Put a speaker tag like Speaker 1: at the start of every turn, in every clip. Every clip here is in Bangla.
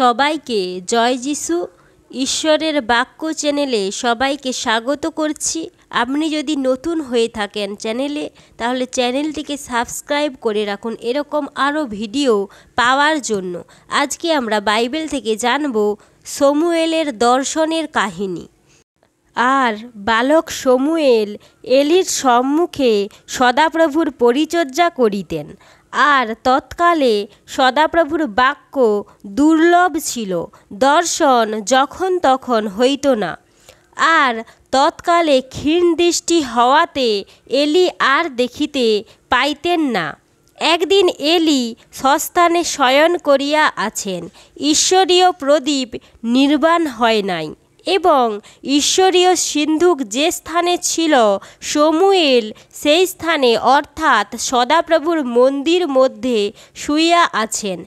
Speaker 1: সবাইকে জয় যিশু। ঈশ্বরের বাক্য চ্যানেলে সবাইকে স্বাগত করছি। আপনি যদি নতুন হয়ে থাকেন চ্যানেলে, তাহলে চ্যানেলটিকে সাবস্ক্রাইব করে রাখুন এরকম আরও ভিডিও পাওয়ার জন্য। আজকে আমরা বাইবেল থেকে জানব শমূয়েলের দর্শনের কাহিনী। আর বালক শমূয়েল এলির সম্মুখে সদাপ্রভুর পরিচর্যা করিতেন। আর তৎকালে সদাপ্রভুর বাক্য দুর্লভ ছিল, দর্শন যখন তখন হইত না। আর তৎকালে ক্ষীণ দৃষ্টি হওয়াতে এলি আর দেখিতে পাইতেন না। একদিন এলি স্বস্থানে শয়ন করিয়া আছেন, ঈশ্বরীয় প্রদীপ নির্বাণ হয় নাই, এবং ঈশ্বরীয় সিন্ধুক যে স্থানে ছিল শমূয়েল সেই স্থানে অর্থাৎ সদাপ্রভুর মন্দির মধ্যে শুইয়া আছেন।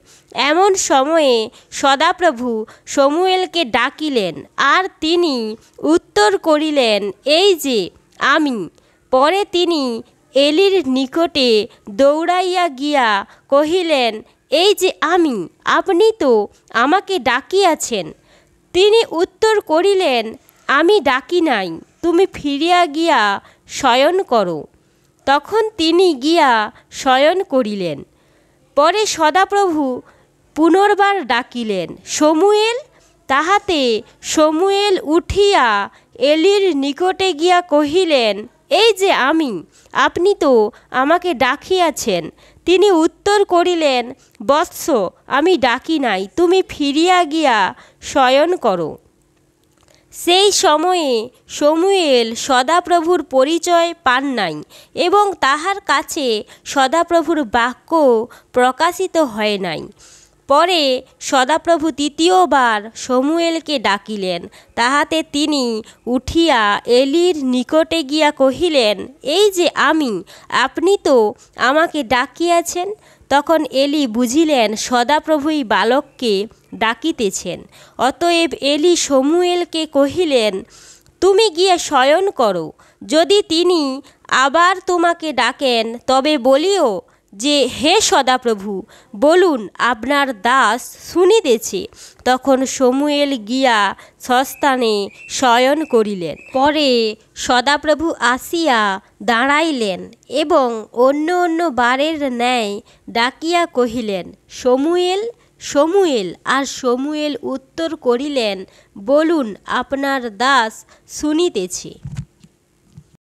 Speaker 1: এমন সময়ে সদাপ্রভু শমূয়েলকে ডাকিলেন, আর তিনি উত্তর করিলেন, এই যে আমি। পরে তিনি এলির নিকটে দৌড়াইয়া গিয়া কহিলেন, এই যে আমি, আপনি তো আমাকে ডাকিয়াছেন। তিনি উত্তর করিলেন, আমি ডাকি নাই, তুমি ফিরিয়া গিয়া শয়ন করো। তখন তিনি গিয়া শয়ন করিলেন। পরে সদাপ্রভু পুনর্বার ডাকিলেন, শমূয়েল। তাহাতে শমূয়েল উঠিয়া এলির নিকটে গিয়া কহিলেন, এই যে আমি, আপনি তো আমাকে ডাকিয়াছেন। তিনি উত্তর করিলেন, বৎস, আমি ডাকি নাই, তুমি ফিরিয়া গিয়া শয়ন করো। সেই সময়ে শমূয়েল সদাপ্রভুর পরিচয় পান নাই, এবং তাহার কাছে সদাপ্রভুর বাক্য প্রকাশিত হয় নাই। পরে সদাপ্রভু তৃতীয়বার শমূয়েলকে ডাকিলেন। তাহাতে তিনি উঠিয়া এলির নিকটে গিয়া কহিলেন, এই যে আমি, আপনি তো আমাকে ডাকিয়াছেন। তখন এলি বুঝিলেন সদাপ্রভুই বালককে ডাকিতেছেন। অতএব এলি শমূয়েলকে কহিলেন, তুমি গিয়ে শয়ন করো। যদি তিনি আবার তোমাকে ডাকেন, তবে বলিও যে, হে সদাপ্রভু, বলুন, আপনার দাস শুনিতেছে। তখন শমূয়েল গিয়া স্বস্থানে শয়ন করিলেন। পরে সদাপ্রভু আসিয়া দাঁড়াইলেন, এবং অন্য অন্য বারের ন্যায় ডাকিয়া কহিলেন, শমূয়েল, শমূয়েল। আর শমূয়েল উত্তর করিলেন, বলুন, আপনার দাস শুনিতেছে।